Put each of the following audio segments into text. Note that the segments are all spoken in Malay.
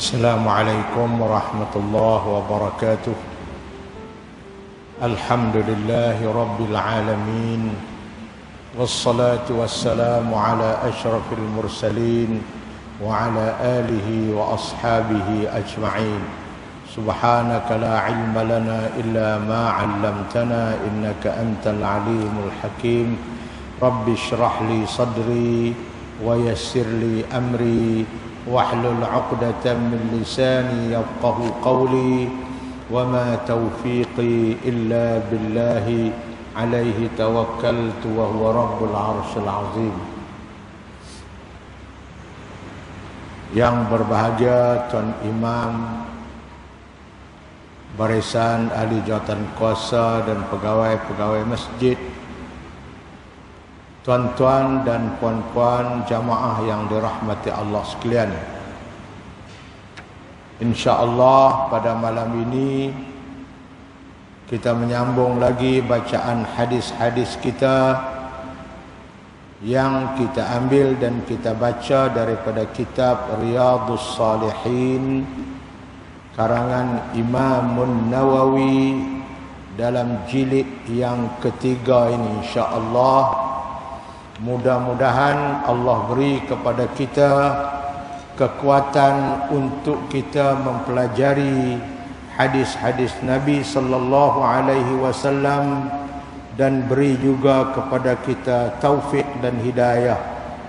Assalamualaikum warahmatullahi wabarakatuh. Alhamdulillahi rabbil alamin. Wassalatu wassalamu ala asyrafil mursalin wa ala alihi wa ashabihi ajma'in. Subhanaka la ilma lana illa ma 'allamtana innaka antal alimul hakim. Rabbi shrah li sadri wa yassir li amri wahlul 'uqdatam min lisani yafqahu qawli wa ma taufiqi illa billahi alaihi tawakkaltu wa huwa rabbul 'arsyil 'azim. Yang berbahagia Tuan Imam, barisan ahli jawatan kuasa dan pegawai-pegawai masjid, tuan-tuan dan puan-puan jamaah yang dirahmati Allah sekalian. InsyaAllah pada malam ini kita menyambung lagi bacaan hadis-hadis kita yang kita ambil dan kita baca daripada kitab Riyadhus Salihin karangan Imamun Nawawi dalam jilid yang ketiga ini. InsyaAllah mudah-mudahan Allah beri kepada kita kekuatan untuk kita mempelajari hadis-hadis Nabi sallallahu alaihi wasallam dan beri juga kepada kita taufik dan hidayah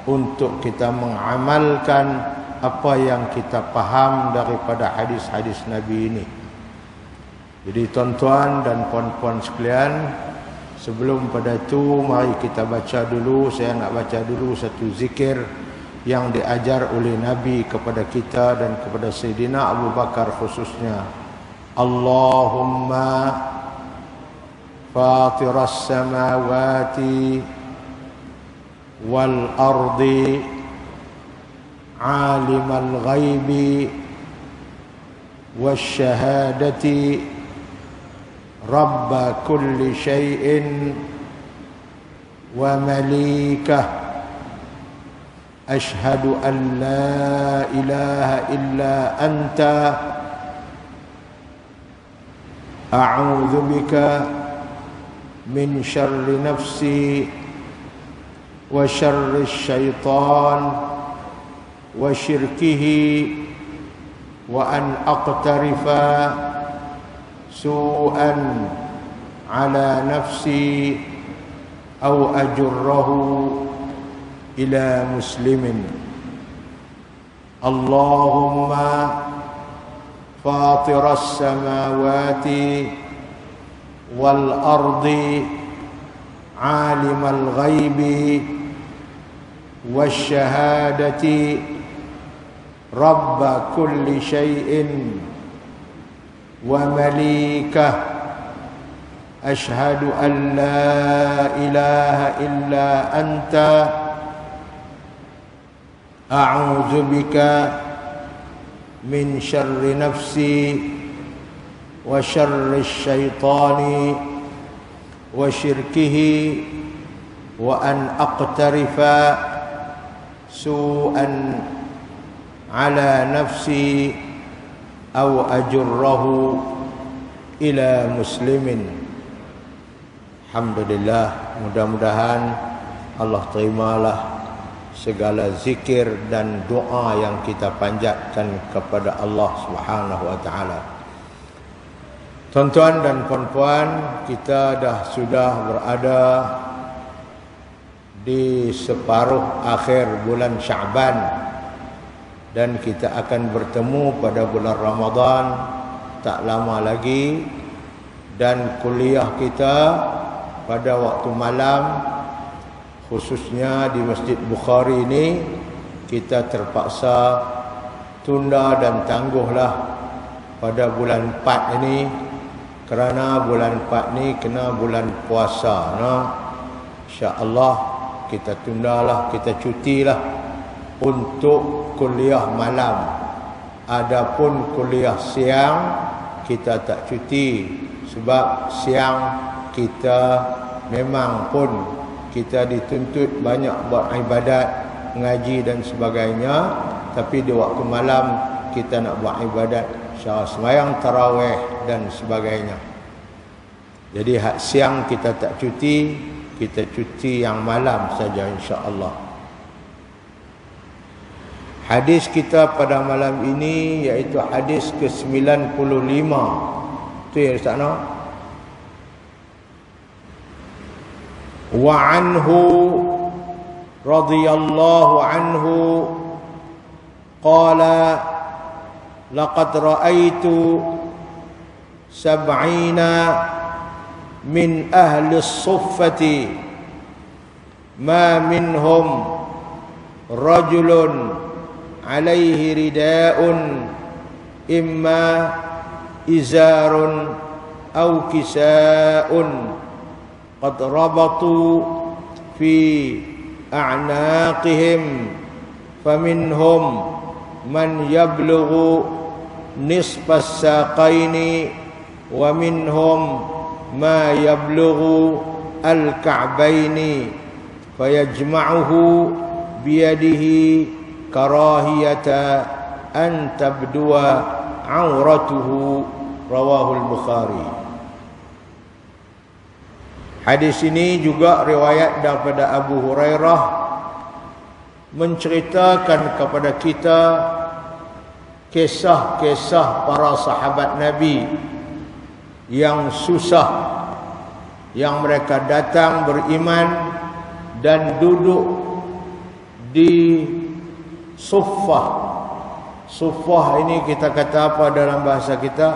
untuk kita mengamalkan apa yang kita faham daripada hadis-hadis Nabi ini. Jadi tuan-tuan dan puan-puan sekalian, sebelum pada itu mari kita baca dulu. Saya nak baca dulu satu zikir yang diajar oleh Nabi kepada kita dan kepada Sayyidina Abu Bakar khususnya. Allahumma fatiras samawati wal ardi alimal ghaibi wasyahadati Rabb kulli syai'in wa malikah, ashhadu an la ilaha illa anta, a'udzu bika min syarri nafsi wa syarri syaitan wa syirkihi wa an aqtarifa su'an ala nafsi aw ajurrahu ila muslimin. Allahumma fatiras samawati wal ardi alimal ghaibi wasyahadati rabb kulli syai'in wa malikah, ashhadu an la ilaha illa anta, a'udzu bika min syarri nafsi wa syarri syaitani wa syirkihi wa an aqtarifa su'an ala nafsi aw ajurrahu ila muslimin. Alhamdulillah, mudah-mudahan Allah terimalah segala zikir dan doa yang kita panjatkan kepada Allah Subhanahu wa taala. Tuan-tuan dan puan-puan, kita sudah berada di separuh akhir bulan Sya'ban dan kita akan bertemu pada bulan Ramadan tak lama lagi, dan kuliah kita pada waktu malam khususnya di Masjid Bukhari ini kita terpaksa tunda dan tangguhlah pada bulan 4 ini kerana bulan 4 ni kena bulan puasa. InsyaAllah kita tundalah, kita cutilah untuk kuliah malam. Adapun kuliah siang kita tak cuti, sebab siang kita memang pun kita dituntut banyak buat ibadat, ngaji dan sebagainya. Tapi di waktu malam kita nak buat ibadat, sembahyang tarawih dan sebagainya. Jadi hak siang kita tak cuti, kita cuti yang malam saja insya-Allah. Hadis kita pada malam ini iaitu hadis ke-95. Tu yang sana. Wa anhu radhiyallahu anhu qala laqad ra'aitu sab'ina min ahli as-suffati ma minhum rajulun alaihi rida'un imma izarun aw kisa'un qad rabatu fi a'naqihim faminhum man yablughu nisfa as-saqaini wa minhum ma yablughu al-ka'baini fayajma'uhu biyadihi karahiyata an tabdua auratuhu, rawahul Bukhari. Hadis ini juga riwayat daripada Abu Hurairah menceritakan kepada kita kisah-kisah para sahabat Nabi yang susah, yang mereka datang beriman dan duduk di suffah. Suffah ini kita kata apa dalam bahasa kita?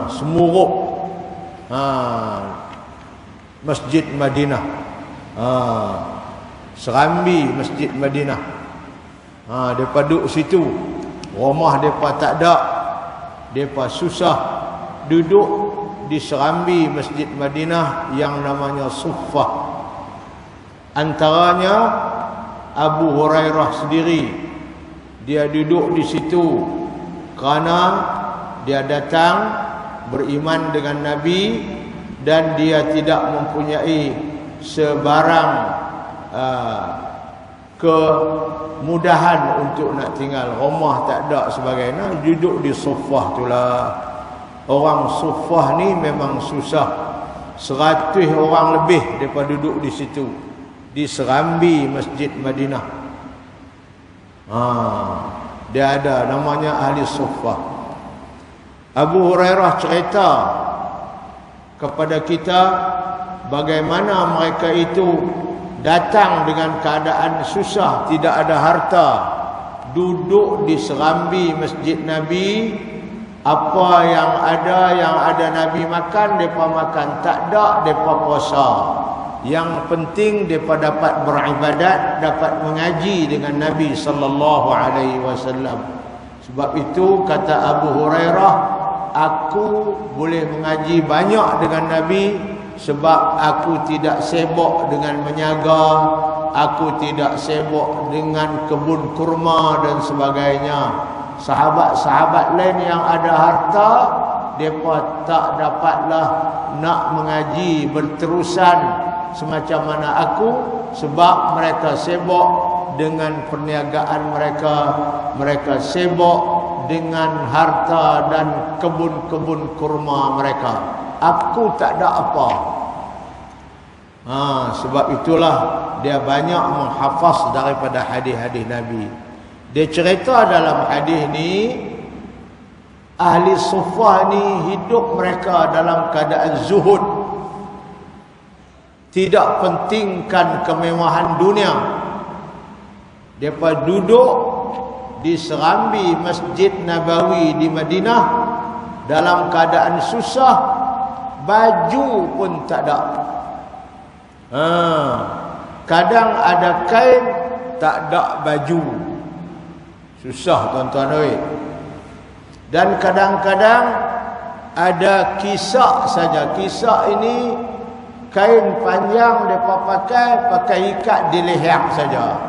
Semuruk. Masjid Madinah. Serambi Masjid Madinah. Mereka duduk situ. Rumah mereka tak ada. Mereka susah duduk di serambi Masjid Madinah yang namanya suffah. Antaranya Abu Hurairah sendiri, dia duduk di situ kerana dia datang beriman dengan Nabi dan dia tidak mempunyai sebarang kemudahan untuk nak tinggal, rumah tak ada sebagainya, duduk di suffah itulah. Orang suffah ni memang susah. 100 orang lebih mereka duduk di situ, di serambi Masjid Madinah. Dia ada namanya ahli suffah. Abu Hurairah cerita kepada kita bagaimana mereka itu datang dengan keadaan susah, tidak ada harta, duduk di serambi Masjid Nabi. Apa yang ada Nabi makan, mereka makan. Tak ada, mereka puasa. Yang penting mereka dapat beribadat, dapat mengaji dengan Nabi sallallahu alaihi wasallam. Sebab itu kata Abu Hurairah, aku boleh mengaji banyak dengan Nabi sebab aku tidak sibuk dengan menyaga, aku tidak sibuk dengan kebun kurma dan sebagainya. Sahabat-sahabat lain yang ada harta, mereka tak dapatlah nak mengaji berterusan semacam mana aku, sebab mereka sibuk dengan perniagaan mereka, mereka sibuk dengan harta dan kebun-kebun kurma mereka. Aku tak ada apa. Sebab itulah dia banyak menghafaz daripada hadis-hadis Nabi. Dia cerita dalam hadis ni, ahli suffah ni hidup mereka dalam keadaan zuhud, tidak pentingkan kemewahan dunia. Mereka duduk di serambi Masjid Nabawi di Madinah dalam keadaan susah, baju pun tak ada. Kadang ada kain, tak ada baju. Susah tuan-tuan oi. Dan kadang-kadang ada kisak saja. Kisak ini kain panjang mereka pakai ikat di leher saja.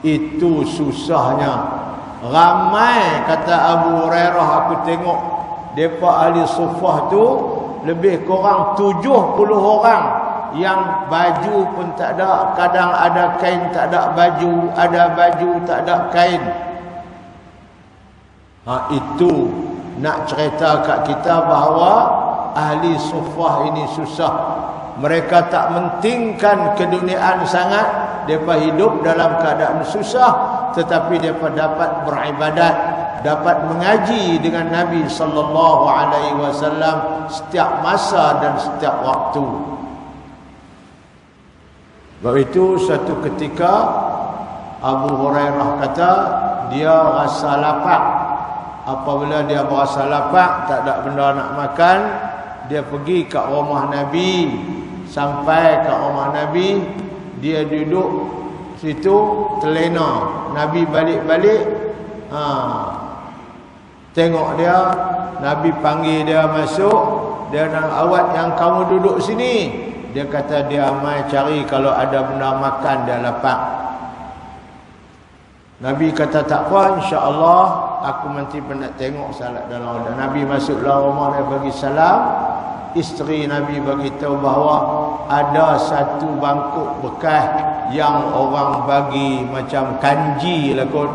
Itu susahnya. Ramai kata Abu Hurairah, aku tengok depa ahli suffah tu lebih kurang 70 orang yang baju pun tak ada, kadang ada kain tak ada baju, ada baju tak ada kain. Itu nak cerita kat kita bahawa ahli suffah ini susah. Mereka tak mentingkan keduniaan sangat. Mereka hidup dalam keadaan susah, tetapi mereka dapat beribadat, dapat mengaji dengan Nabi sallallahu alaihi wasallam setiap masa dan setiap waktu. Sebab itu satu ketika Abu Hurairah kata dia rasa lapar. Apabila dia berasa lapar, tak ada benda nak makan, dia pergi ke rumah Nabi. Sampai ke rumah Nabi, dia duduk situ terlena. Nabi balik-balik, tengok dia. Nabi panggil dia masuk. Dia nak, awak yang kamu duduk sini. Dia kata dia mai cari kalau ada benda makan, dia lapar. Nabi kata tak apa, insya-Allah aku nanti nak tengok salat dalam. Nabi masuklah rumah, dia bagi salam. Isteri Nabi bagi tahu bahawa ada satu bangkuk bekas yang orang bagi macam kanji lah kot,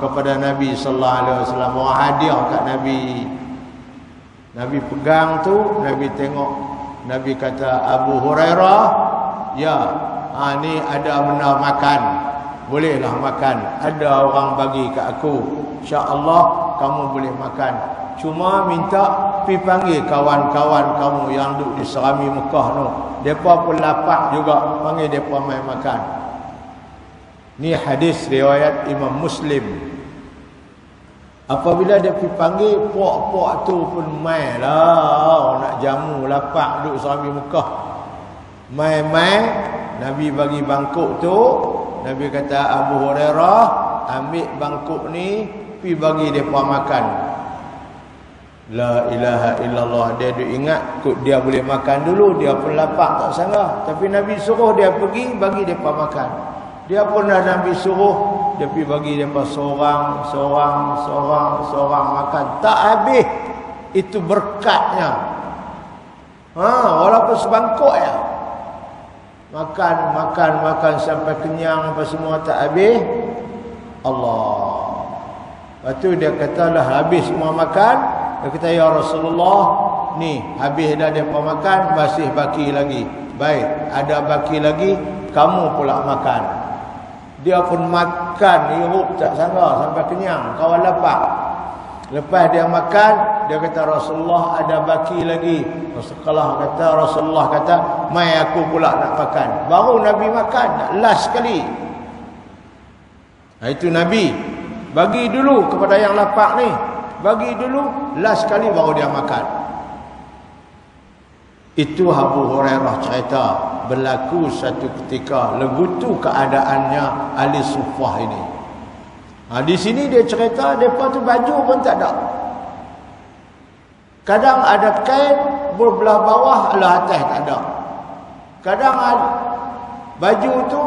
kepada Nabi sallallahu alaihi wasallam, orang hadiah kat Nabi. Nabi pegang tu, Nabi tengok, Nabi kata, Abu Hurairah, ya, ni ada benda makan, bolehlah makan, ada orang bagi kat aku, insya-Allah kamu boleh makan. Cuma minta pergi panggil kawan-kawan kamu yang duduk di serami Mekah tu. Mereka pun lapar juga, panggil mereka mai makan. Ni hadis riwayat Imam Muslim. Apabila dia pergi panggil, puak-puak tu pun mai lah, nak jamu, lapar duduk serami Mekah. Mai-mai, Nabi bagi bangkuk tu. Nabi kata, Abu Hurairah, ambil bangkuk ni, pergi bagi mereka makan. La ilaha illallah. Dia ingat kot dia boleh makan dulu, dia pun lapar tak sangka. Tapi Nabi suruh dia pergi bagi depa makan. Dia pun dah Nabi suruh, dia pergi bagi depa seorang makan. Tak habis. Itu berkatnya. Walaupun sebangkuk ya. Makan sampai kenyang, apa semua tak habis. Allah. Lepas tu dia kata dah habis semua makan. Dia kata, ya Rasulullah, ni habis dah dia makan, masih baki lagi. Baik, ada baki lagi, kamu pula makan. Dia pun makan, hirup tak sangka sampai kenyang, kawan lapar. Lepas dia makan, dia kata, Rasulullah ada baki lagi. Rasulullah kata, mai aku pula nak makan. Baru Nabi makan, last sekali. Itu Nabi bagi dulu kepada yang lapar ni. Bagi dulu, last sekali baru dia makan. Itu Abu Hurairah cerita. Berlaku satu ketika, legutu keadaannya ahli suffah ini. Di sini dia cerita, mereka tu baju pun tak ada. Kadang ada kain, berbelah bawah, belah atas tak ada. Kadang ada baju tu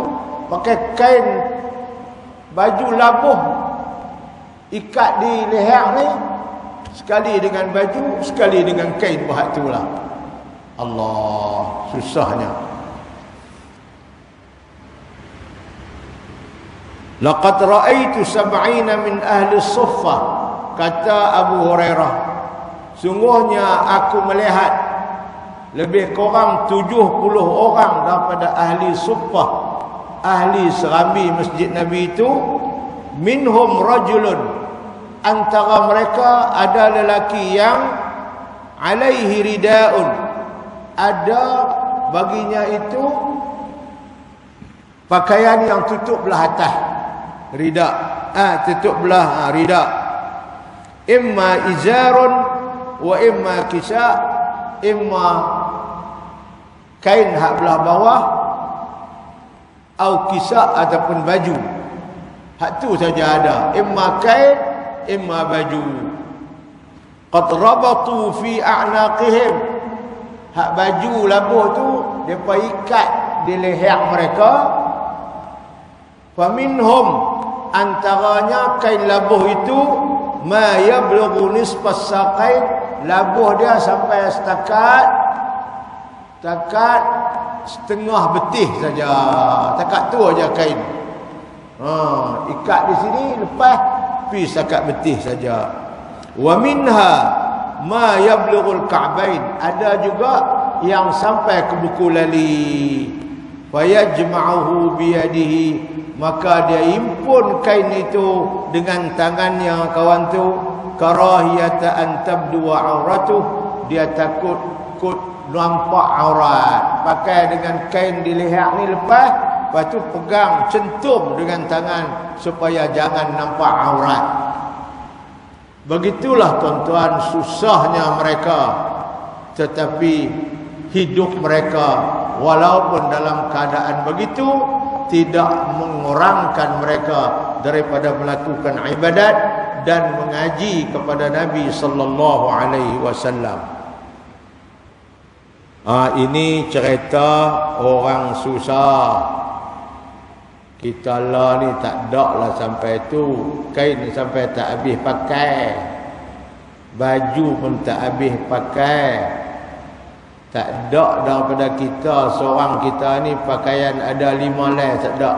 pakai kain, baju labuh, ikat di leher ni, sekali dengan baju, sekali dengan kain bahat tu lah. Allah, susahnya. Laqad ra'aitu sab'ina min ahli suffah, kata Abu Hurairah, sungguhnya aku melihat lebih kurang 70 orang daripada ahli suffah, ahli serambi masjid Nabi itu. Minhum rajulun, antara mereka ada lelaki yang alaihi ridaun, ada baginya itu pakaian yang tutup belah atas, rida, tutup belah rida, imma izarun wa imma kisa, imma kain hak belah bawah, atau kisa ataupun baju. Hak tu saja ada, imma kain, imma baju. Qad rabatu fi a'naqihim, hak baju labuh tu depa ikat di leher mereka. Faminhum, antaranya kain labuh itu ma yablughu nisfas saqain, labuh dia sampai setakat takat setengah betih saja, takat tu aja kain. Ikat di sini, lepas pi takat betih saja. Wa minha ma yablughul ka'bain, ada juga yang sampai ke buku lali. Fayajma'uhu biyadihi, maka dia impun kain itu dengan tangannya kawan tu. Karahiyata an tabdu auratuh, dia takut nampak aurat. Pakai dengan kain dilihat ni lepas tu pegang, centum dengan tangan supaya jangan nampak aurat. Begitulah tuan-tuan susahnya mereka, tetapi hidup mereka walaupun dalam keadaan begitu tidak mengurangkan mereka daripada melakukan ibadat dan mengaji kepada Nabi sallallahu alaihi wasallam. Ini cerita orang susah. Kita lah ni tak ada lah sampai tu. Kain sampai tak habis pakai, baju pun tak habis pakai. Tak ada daripada kita, seorang kita ni pakaian ada 5 leh, tak ada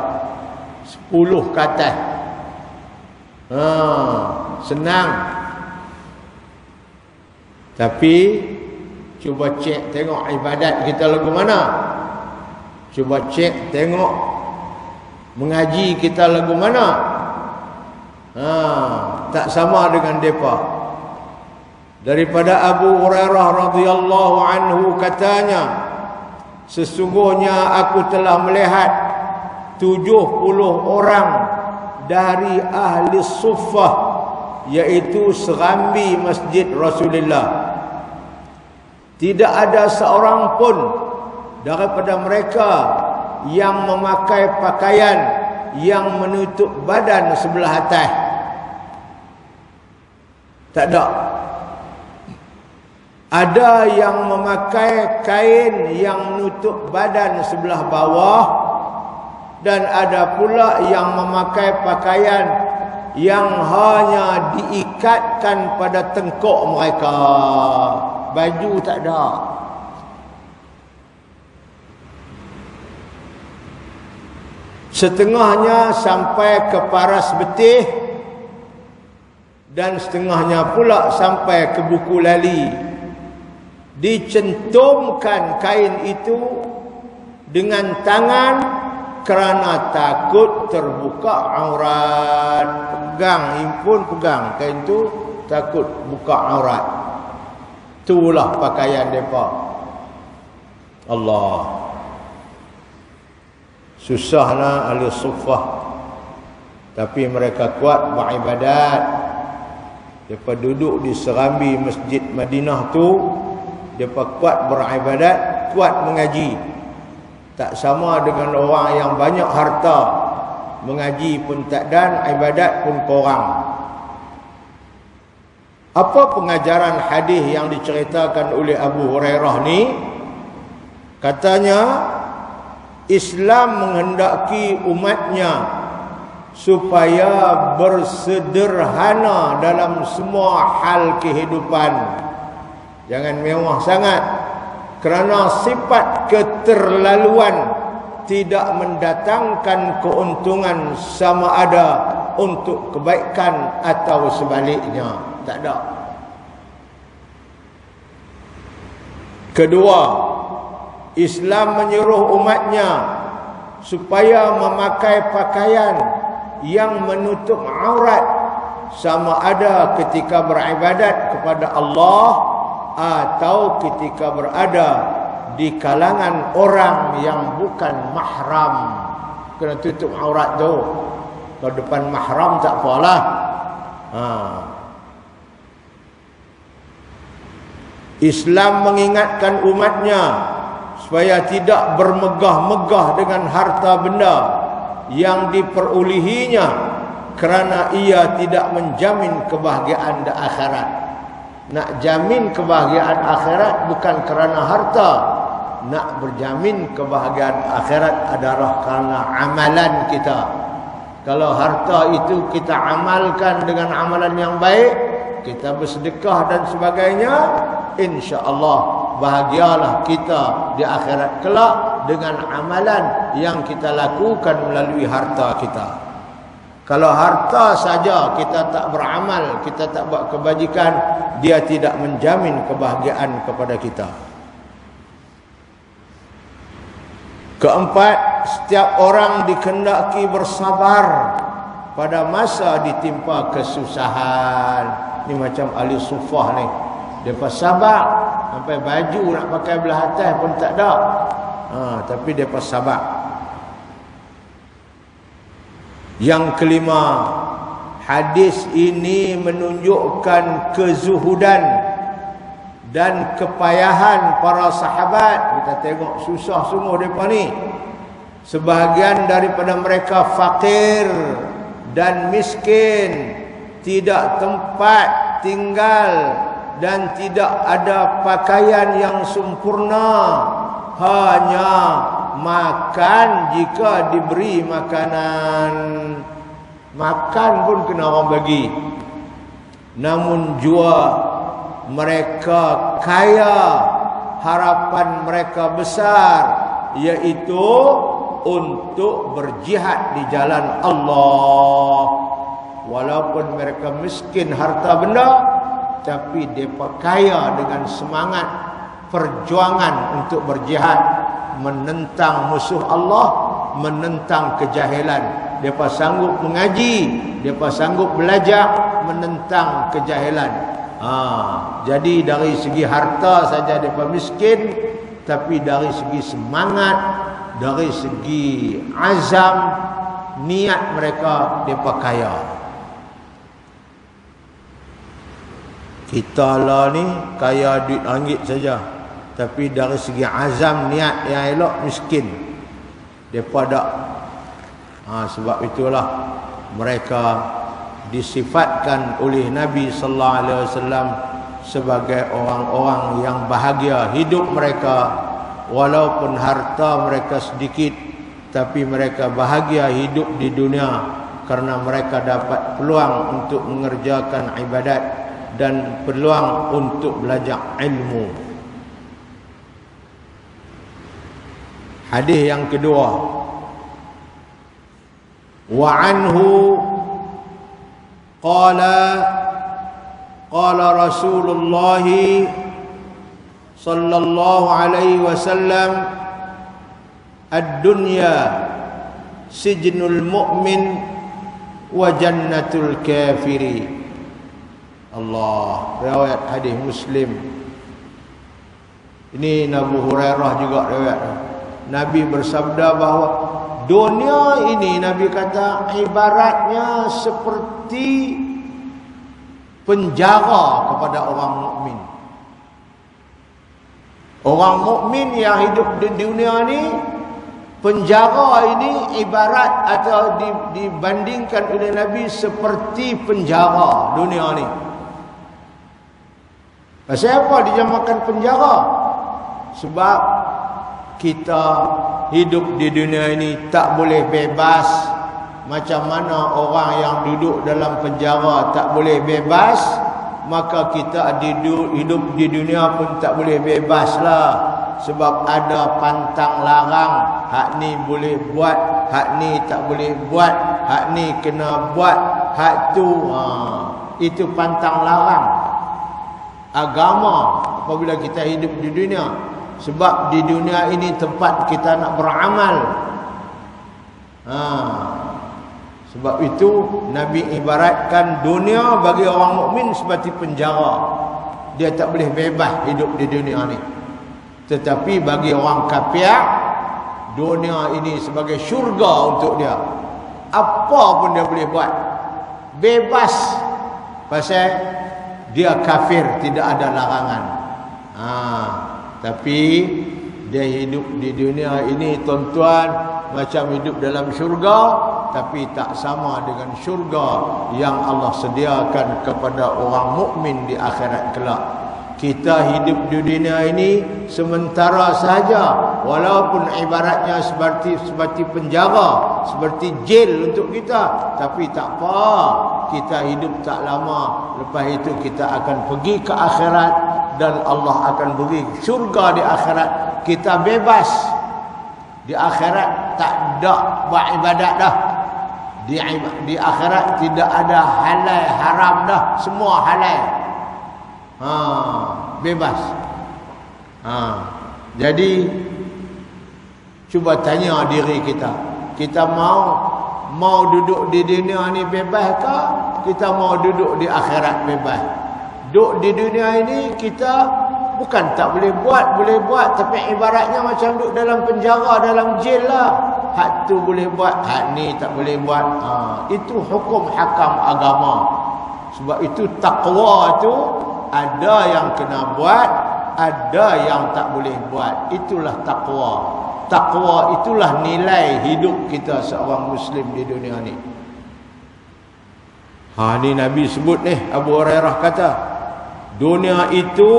10 ke atas. Senang. Tapi cuba cek tengok ibadat kita lagu mana. Cuba cek tengok mengaji kita lagu mana. Tak sama dengan depa. Daripada Abu Hurairah radhiyallahu anhu katanya, sesungguhnya aku telah melihat 70 orang dari ahli suffah, yaitu serambi masjid Rasulullah. Tidak ada seorang pun daripada mereka yang memakai pakaian yang menutup badan sebelah atas. Tak ada. Ada yang memakai kain yang menutup badan sebelah bawah, dan ada pula yang memakai pakaian yang hanya diikatkan pada tengkuk mereka. Baju tak ada. Setengahnya sampai ke paras betih, dan setengahnya pula sampai ke buku lali. Dicentumkan kain itu dengan tangan kerana takut terbuka aurat. Pegang, impun pegang kain itu, takut buka aurat. Itulah pakaian mereka. Allah. Susahlah ahli suffah, tapi mereka kuat beribadat. Mereka duduk di serambi masjid Madinah tu, mereka kuat beribadat, kuat mengaji. Tak sama dengan orang yang banyak harta, mengaji pun tak dan, ibadat pun kurang. Apa pengajaran hadis yang diceritakan oleh Abu Hurairah ni? Katanya, Islam menghendaki umatnya supaya bersederhana dalam semua hal kehidupan. Jangan mewah sangat, kerana sifat keterlaluan tidak mendatangkan keuntungan sama ada untuk kebaikan atau sebaliknya. Tak ada. Kedua, Islam menyuruh umatnya supaya memakai pakaian yang menutup aurat, sama ada ketika beribadat kepada Allah atau ketika berada di kalangan orang yang bukan mahram. Kena tutup aurat tu. Kalau depan mahram tak apalah. Islam mengingatkan umatnya supaya tidak bermegah-megah dengan harta benda yang diperolehinya, kerana ia tidak menjamin kebahagiaan di akhirat. Nak jamin kebahagiaan akhirat bukan kerana harta. Nak berjamin kebahagiaan akhirat adalah kerana amalan kita. Kalau harta itu kita amalkan dengan amalan yang baik, kita bersedekah dan sebagainya, insya-Allah bahagialah kita di akhirat kelak dengan amalan yang kita lakukan melalui harta kita. Kalau harta saja kita tak beramal, kita tak buat kebajikan, dia tidak menjamin kebahagiaan kepada kita. Keempat, setiap orang dikehendaki bersabar pada masa ditimpa kesusahan. Ni macam ahli sufah ni, depa sabar sampai baju nak pakai belah atas pun tak ada. Tapi depa sabar. Yang kelima, hadis ini menunjukkan kezuhudan dan kepayahan para sahabat. Kita tengok susah sungguh depa ni. Sebahagian daripada mereka fakir dan miskin, tidak tempat tinggal dan tidak ada pakaian yang sempurna, hanya makan jika diberi makanan. Makan pun kena orang bagi. Namun jua mereka kaya, harapan mereka besar, iaitu untuk berjihad di jalan Allah. Walaupun mereka miskin harta benda, tapi mereka kaya dengan semangat perjuangan untuk berjihad, menentang musuh Allah, menentang kejahilan. Mereka sanggup mengaji, mereka sanggup belajar, menentang kejahilan. Jadi dari segi harta saja mereka miskin, tapi dari segi semangat, dari segi azam, niat mereka kaya. Kita lah ni kaya duit ringgit saja, tapi dari segi azam, niat yang elok, miskin. Mereka tak. Sebab itulah mereka disifatkan oleh Nabi sallallahu alaihi wasallam sebagai orang-orang yang bahagia hidup mereka. Walaupun harta mereka sedikit, tapi mereka bahagia hidup di dunia karena mereka dapat peluang untuk mengerjakan ibadat dan peluang untuk belajar ilmu. Hadis yang kedua, wa anhu qala Rasulullah sallallahu alaihi wasallam, ad-dunya sijnul mu'min wa jannatul kafiri. Allah, riwayat hadis Muslim. Ini Abu Hurairah juga riwayat. Nabi bersabda bahawa dunia ini, Nabi kata, ibaratnya seperti penjara kepada orang mukmin. Orang mukmin yang hidup di dunia ni, penjara ini ibarat atau dibandingkan oleh Nabi seperti penjara dunia ni. Pasal apa dinamakan penjara? Sebab kita hidup di dunia ini tak boleh bebas. Macam mana orang yang duduk dalam penjara tak boleh bebas, maka kita hidup di dunia pun tak boleh bebas lah. Sebab ada pantang larang. Hak ni boleh buat, hak ni tak boleh buat, hak ni kena buat, hak tu itu pantang larang agama apabila kita hidup di dunia. Sebab di dunia ini tempat kita nak beramal. Sebab itu Nabi ibaratkan dunia bagi orang mukmin seperti penjara. Dia tak boleh bebas hidup di dunia ni. Tetapi bagi orang kafir, dunia ini sebagai syurga untuk dia. Apa pun dia boleh buat, bebas. Pasal dia kafir, tidak ada larangan. Tapi dia hidup di dunia ini, tuan-tuan, macam hidup dalam syurga, tapi tak sama dengan syurga yang Allah sediakan kepada orang mukmin di akhirat kelak. Kita hidup di dunia ini sementara sahaja, walaupun ibaratnya seperti penjara, seperti jail untuk kita, tapi tak apa, kita hidup tak lama. Lepas itu kita akan pergi ke akhirat dan Allah akan beri syurga di akhirat. Kita bebas. Di akhirat tak ada buat ibadat dah. Di akhirat tidak ada halal haram dah, semua halal. Bebas. Jadi cuba tanya diri kita. Kita mau duduk di dunia ni bebas ke? Kita mau duduk di akhirat bebas? Duduk di dunia ini kita bukan tak boleh buat, tapi ibaratnya macam duduk dalam penjara, dalam jail lah. Hak tu boleh buat, hak ni tak boleh buat. Itu hukum hakam agama. Sebab itu takwa tu ada yang kena buat, ada yang tak boleh buat. Itulah takwa. Takwa itulah nilai hidup kita seorang Muslim di dunia ni. Ni Nabi sebut ni, Abu Hurairah kata, dunia itu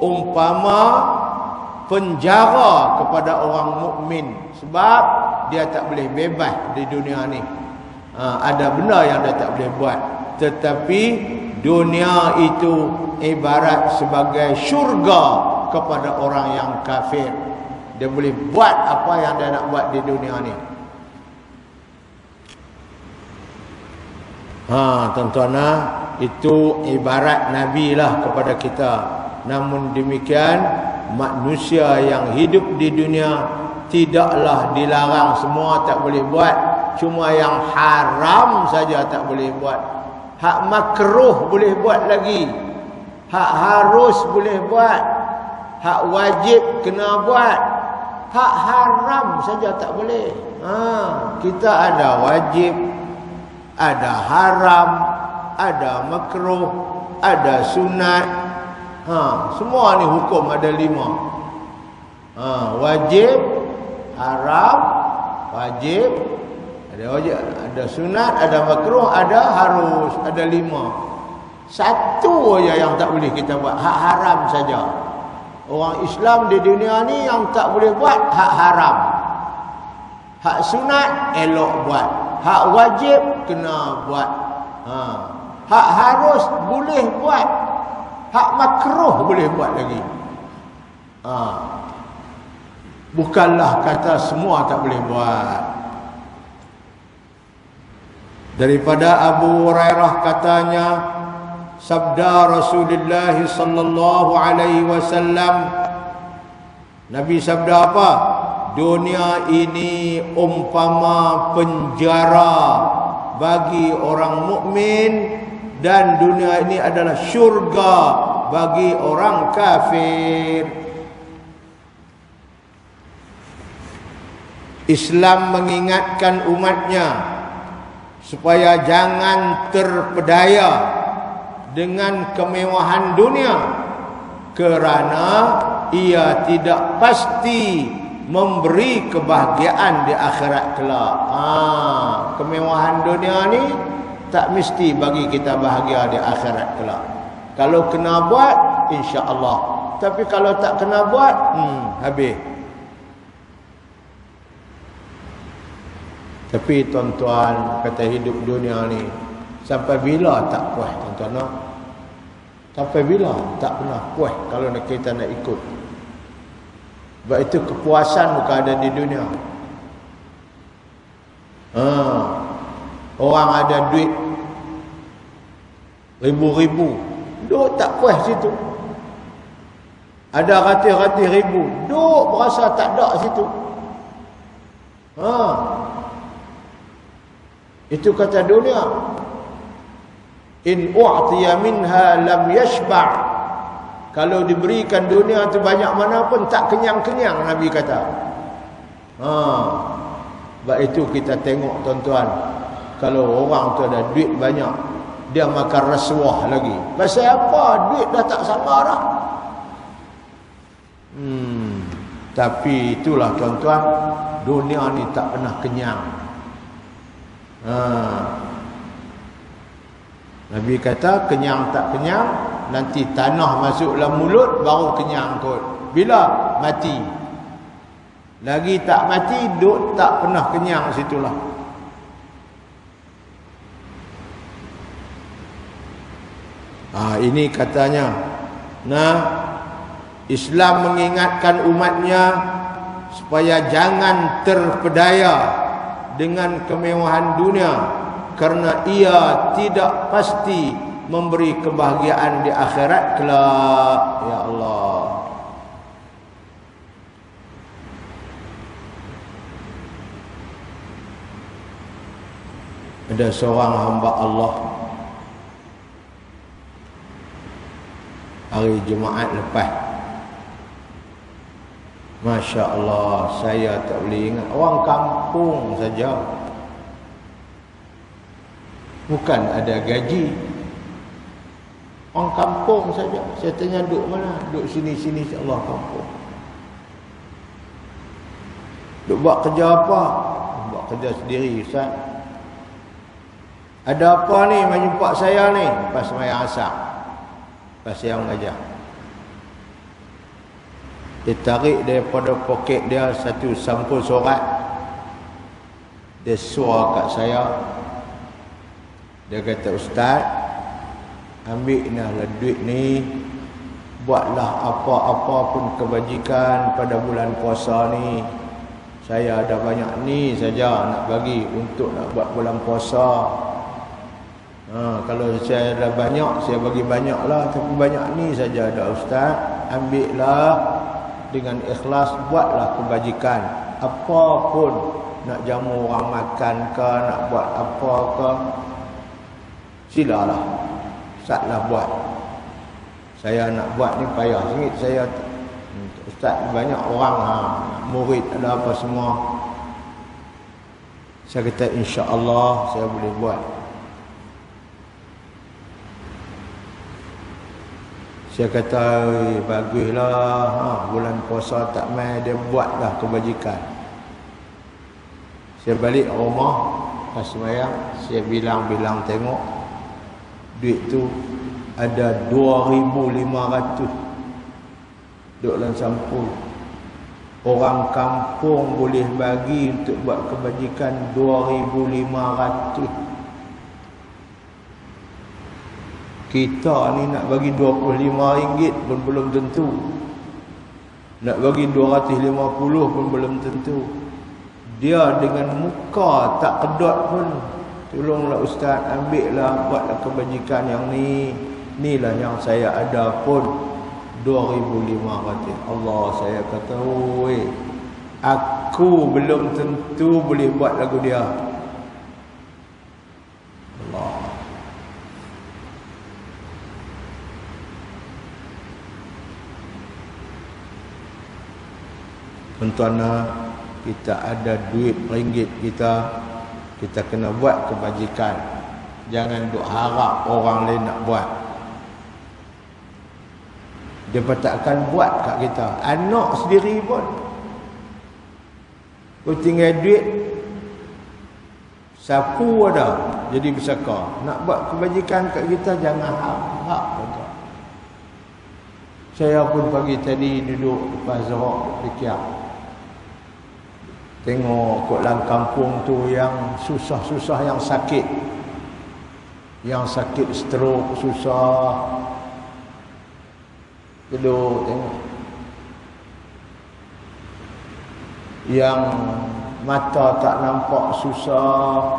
umpama penjara kepada orang mukmin, sebab dia tak boleh bebas di dunia ni. Ada benda yang dia tak boleh buat. Tetapi dunia itu ibarat sebagai syurga kepada orang yang kafir. Dia boleh buat apa yang dia nak buat di dunia ni. Tuan-tuan, itu ibarat Nabi lah kepada kita. Namun demikian, manusia yang hidup di dunia tidaklah dilarang semua tak boleh buat. Cuma yang haram saja tak boleh buat. Hak makruh boleh buat lagi. Hak harus boleh buat. Hak wajib kena buat. Hak haram saja tak boleh. Kita ada wajib, ada haram, ada makruh, ada sunat. Semua ni hukum ada 5. Wajib, haram, wajib, ada sunat, ada makruh, ada harus, ada 5. Satu aja yang tak boleh kita buat, hak haram saja. Orang Islam di dunia ni yang tak boleh buat hak haram. Hak sunat elok buat, hak wajib kena buat. Hak harus boleh buat, hak makruh boleh buat lagi. Bukanlah kata semua tak boleh buat. Daripada Abu Hurairah katanya, sabda Rasulullah sallallahu alaihi wasallam, Nabi sabda apa? Dunia ini umpama penjara bagi orang mukmin, dan dunia ini adalah syurga bagi orang kafir. Islam mengingatkan umatnya supaya jangan terpedaya dengan kemewahan dunia, kerana ia tidak pasti memberi kebahagiaan di akhirat kelak. Kemewahan dunia ni tak mesti bagi kita bahagia di akhirat kelak. Kalau kena buat, insya-Allah. Tapi kalau tak kena buat, habis. Tapi tuan-tuan, kata hidup dunia ni sampai bila tak puas, tuan-tuan? Sampai bila tak pernah puas kalau kita nak ikut. Sebab itu kepuasan bukan ada di dunia. Orang ada duit ribu-ribu, duk tak puas situ. Ada ratus-ratus ribu, duk berasa tak ada situ. Itu kata dunia. In u'tiya minha lam yashba'. Kalau diberikan dunia tu banyak mana pun tak kenyang-kenyang, Nabi kata. Sebab itu kita tengok tuan-tuan, kalau orang tu ada duit banyak, dia makan rasuah lagi. Pasal apa? Duit dah tak sama dah. Tapi itulah tuan-tuan, dunia ni tak pernah kenyang. Nabi kata kenyang tak kenyang, nanti tanah masuk dalam mulut baru kenyang kot. Bila? Mati. Lagi tak mati, duk tak pernah kenyang situlah. Ini katanya Nah, Islam mengingatkan umatnya supaya jangan terpedaya dengan kemewahan dunia, karena ia tidak pasti memberi kebahagiaan di akhirat kelak. Ya Allah. Ada seorang hamba Allah hari Jumaat lepas, Masya Allah, saya tak boleh ingat, orang kampung saja, bukan ada gaji, orang kampung saja. Saya tanya duduk mana? Duduk sini-sini, Allah kampung. Duduk buat kerja apa? Buat kerja sendiri, Ustaz. Ada apa ni menjumpa saya ni? Pas sembahyang asar, pas saya mengajar. Dia tarik daripada poket dia satu sampul surat. Dia suar kat saya. Dia kata, Ustaz, ambillah duit ni, buatlah apa-apa pun kebajikan pada bulan puasa ni. Saya ada banyak ni saja nak bagi untuk nak buat bulan puasa. Kalau saya ada banyak, saya bagi banyaklah, tapi banyak ni saja ada, Ustaz. Ambillah dengan ikhlas, buatlah kebajikan. Apa pun, nak jamu orang makan ke, nak buat apa ke, silalah, Ustazlah buat. Saya nak buat ni payah sengit saya. Ustaz, banyak orang murid ada apa semua. Saya kata insya-Allah saya boleh buat. Saya kata baguslah, bulan puasa tak mai, dia buatlah kebajikan. Saya balik rumah pas sembahyang, saya bilang-bilang tengok duit tu ada 2,500 duduk dalam sampul. Orang kampung boleh bagi untuk buat kebajikan 2,500. Kita ni nak bagi RM25 pun belum tentu. Nak bagi 250 pun belum tentu. Dia dengan muka tak kedot pun, tolonglah Ustaz, ambillah, buatlah kebajikan yang ni. Inilah yang saya ada pun 2,500. Allah, saya kata, oi, aku belum tentu boleh buat lagu dia. Allah. Tuan-tuan, kita ada duit ringgit kita kena buat kebajikan. Jangan duk harap orang lain nak buat. Dia tak akan buat kat kita. Anak sendiri pun, kau tinggal duit, sapu ada jadi bersaka. Nak buat kebajikan kat kita, jangan harap. Saya pun pagi tadi duduk lepas Zohor fikir, tengok kot dalam kampung tu yang susah-susah, yang sakit stroke, susah. Duduk tengok yang mata tak nampak, susah.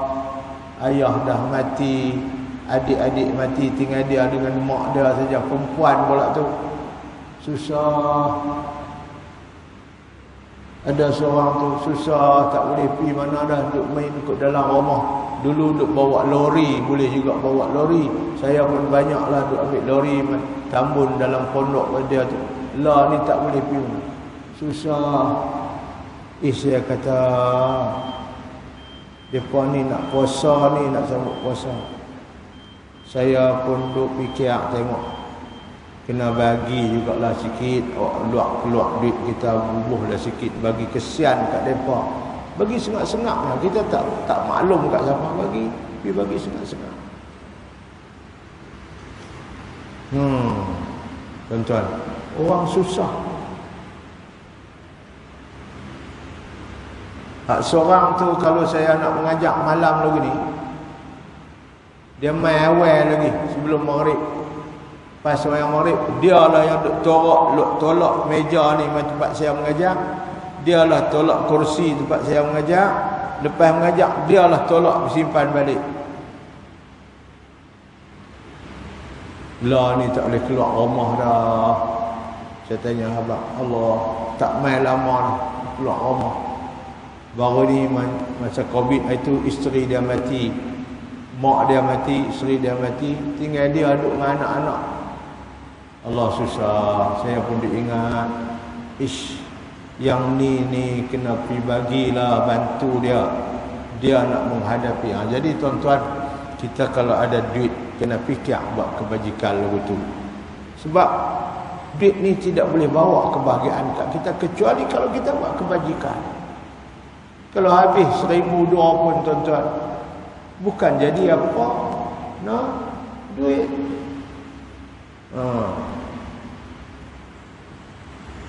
Ayah dah mati, adik-adik mati, tinggal dia dengan mak dia saja, perempuan pula tu, susah. Ada seorang tu susah, tak boleh pergi mana dah, duduk main kat dalam rumah. Dulu duduk bawa lori, boleh juga bawa lori. Saya pun banyaklah duduk ambil lori, tambun dalam pondok dia tu. Lah ni tak boleh pergi, susah. Saya kata, mereka ni nak puasa ni, nak sambut puasa. Saya pun duduk fikir, tengok, kena bagi jugalah sikit. Keluar duit kita, bubuhlah sikit, bagi kesian kat mereka. Bagi sengak-sengak, kita tak maklum kat siapa bagi. Pergi bagi sengak-sengak. Tuan-tuan, orang susah. Seorang tu kalau saya nak mengajak malam lagi ni, dia main awal lagi sebelum maghrib. Lepas sembahyang maghrib, dialah yang duk tolak meja ni tempat saya mengajar. Dialah tolak kursi tempat saya mengajar. Lepas mengajar, dialah tolak simpan balik. Lah ni tak boleh keluar rumah dah. Saya tanya abang, Allah, tak main lama dah keluar rumah. Baru ni masa Covid itu isteri dia mati. Mak dia mati, isteri dia mati, tinggal dia duduk dengan anak-anak. Allah susah. Saya pun diingat, yang ni kena pergi bagilah, bantu dia. Dia nak menghadapi. Jadi tuan-tuan, kita kalau ada duit kena fikir buat kebajikan lagu tu. Sebab duit ni tidak boleh bawa kebahagiaan kat kita kecuali kalau kita buat kebajikan. Kalau habis 1,000 dua pun tuan-tuan, bukan jadi apa. Nah, duit.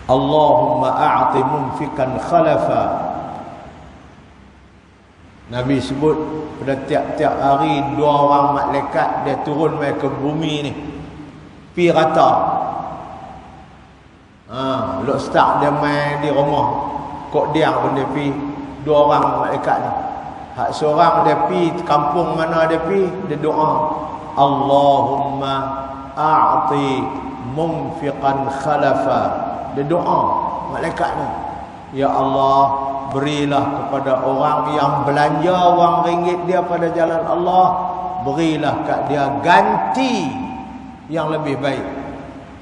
Allahumma a'ti munfikan khalafa. Nabi sebut pada tiap-tiap hari 2 orang malaikat dia turun mai ke bumi ni. Pi rata. Lok start dia mai di rumah. Kok dia pun dia pi 2 orang malaikat ni. Hak seorang dia pi kampung mana dia pi, dia doa, Allahumma a'ti munfiqan khalafa. Dia doa malaikat ni, ya Allah, berilah kepada orang yang belanja wang ringgit dia pada jalan Allah, berilah kat dia ganti yang lebih baik.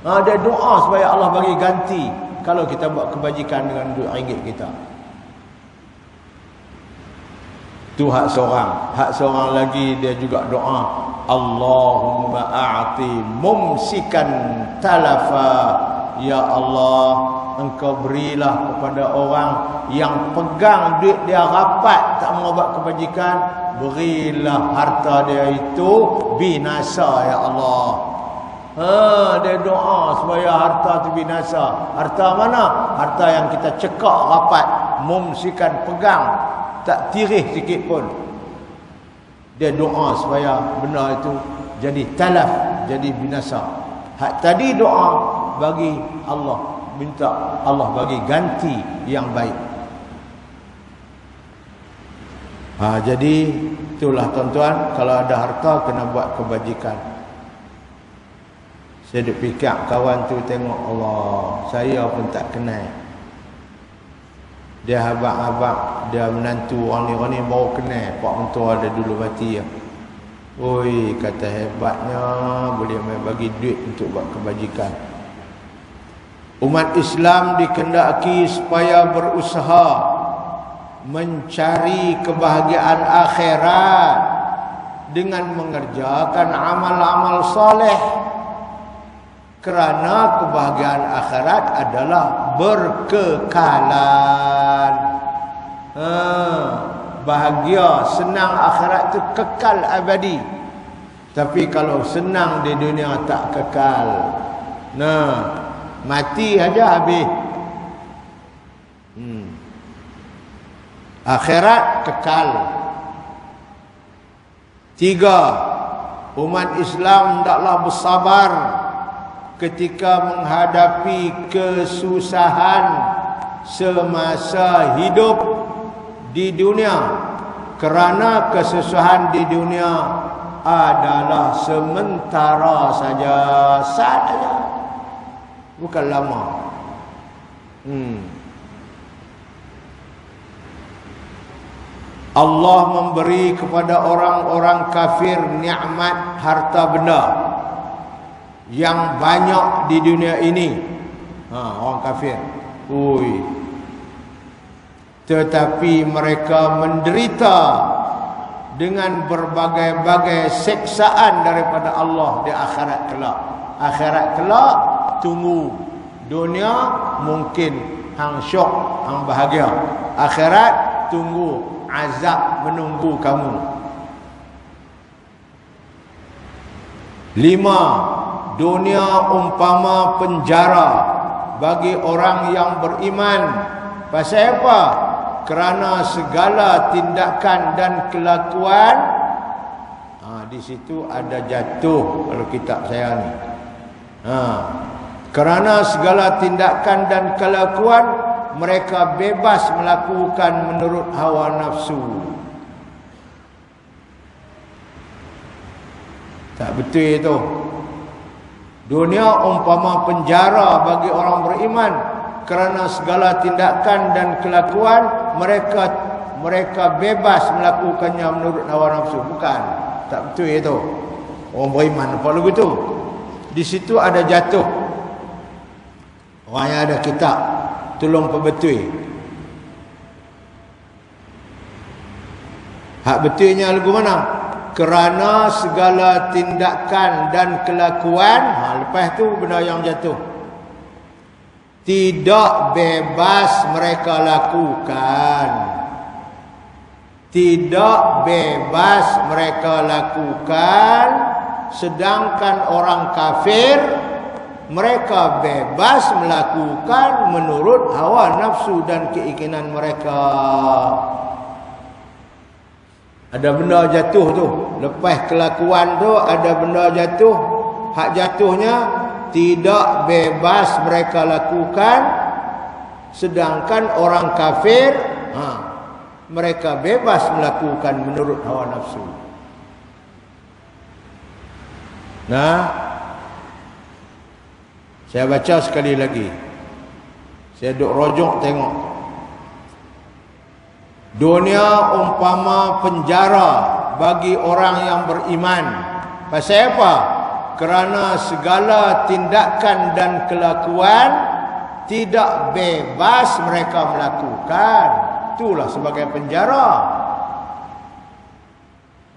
Dia doa supaya Allah bagi ganti kalau kita buat kebajikan dengan duit ringgit kita. Tu hak seorang. Hak seorang lagi dia juga doa, Allahumma a'ti mumsikan talafa. Ya Allah, Engkau berilah kepada orang yang pegang duit dia rapat tak mau buat kebajikan, berilah harta dia itu binasa ya Allah. Dia doa supaya harta itu binasa. Harta mana? Harta yang kita cekak rapat, mumsikan pegang, tak tirih sikit pun. Dia doa supaya benda itu jadi talaf, jadi binasa. Hak tadi doa bagi Allah, minta Allah bagi ganti yang baik. Jadi itulah tuan-tuan, kalau ada harta kena buat kebajikan. Saya duk fikir kawan tu, tengok Allah, saya pun tak kenal. Dia abang-abang, dia menantu orang ni baru kenal. Pak mentua ada dulu mati ya. Oi, kata hebatnya boleh main bagi duit untuk buat kebajikan. Umat Islam dikehendaki supaya berusaha mencari kebahagiaan akhirat dengan mengerjakan amal-amal soleh. Kerana kebahagiaan akhirat adalah berkekalan. Bahagia, senang akhirat itu kekal abadi. Tapi kalau senang di dunia tak kekal. Mati aja habis. Akhirat kekal. 3, umat Islam hendaklah bersabar ketika menghadapi kesusahan semasa hidup di dunia, kerana kesusahan di dunia adalah sementara saja, bukan lama. Allah memberi kepada orang-orang kafir nikmat harta benda yang banyak di dunia ini. Orang kafir. Tetapi mereka menderita dengan berbagai-bagai seksaan daripada Allah di akhirat kelak. Akhirat kelak tunggu. Dunia mungkin hang syok, hang bahagia. Akhirat tunggu, azab menunggu kamu. 5, dunia umpama penjara bagi orang yang beriman. Pasal apa? Kerana segala tindakan dan kelakuan. Di situ ada jatuh kalau kitab saya ni. Ha. Kerana segala tindakan dan kelakuan mereka bebas melakukan menurut hawa nafsu. Tak betul itu. Dunia umpama penjara bagi orang beriman, kerana segala tindakan dan kelakuan mereka bebas melakukannya menurut hawa nafsu. Bukan. Tak betul itu. Orang beriman apa lagu tu? Di situ ada jatuh. Orang yang ada kitab tolong perbetul. Hak betulnya lagu mana? Kerana segala tindakan dan kelakuan, lepas tu benda yang jatuh, tidak bebas mereka lakukan. Tidak bebas mereka lakukan. Sedangkan orang kafir, mereka bebas melakukan menurut hawa nafsu dan keinginan mereka. Ada benda jatuh tu. Lepas kelakuan tu ada benda jatuh. Hak jatuhnya tidak bebas mereka lakukan. Sedangkan orang kafir, mereka bebas melakukan menurut hawa nafsu. Nah, saya baca sekali lagi. Saya duk rojok tengok. Dunia umpama penjara bagi orang yang beriman. Pasal apa? Kerana segala tindakan dan kelakuan tidak bebas mereka melakukan. Itulah sebagai penjara.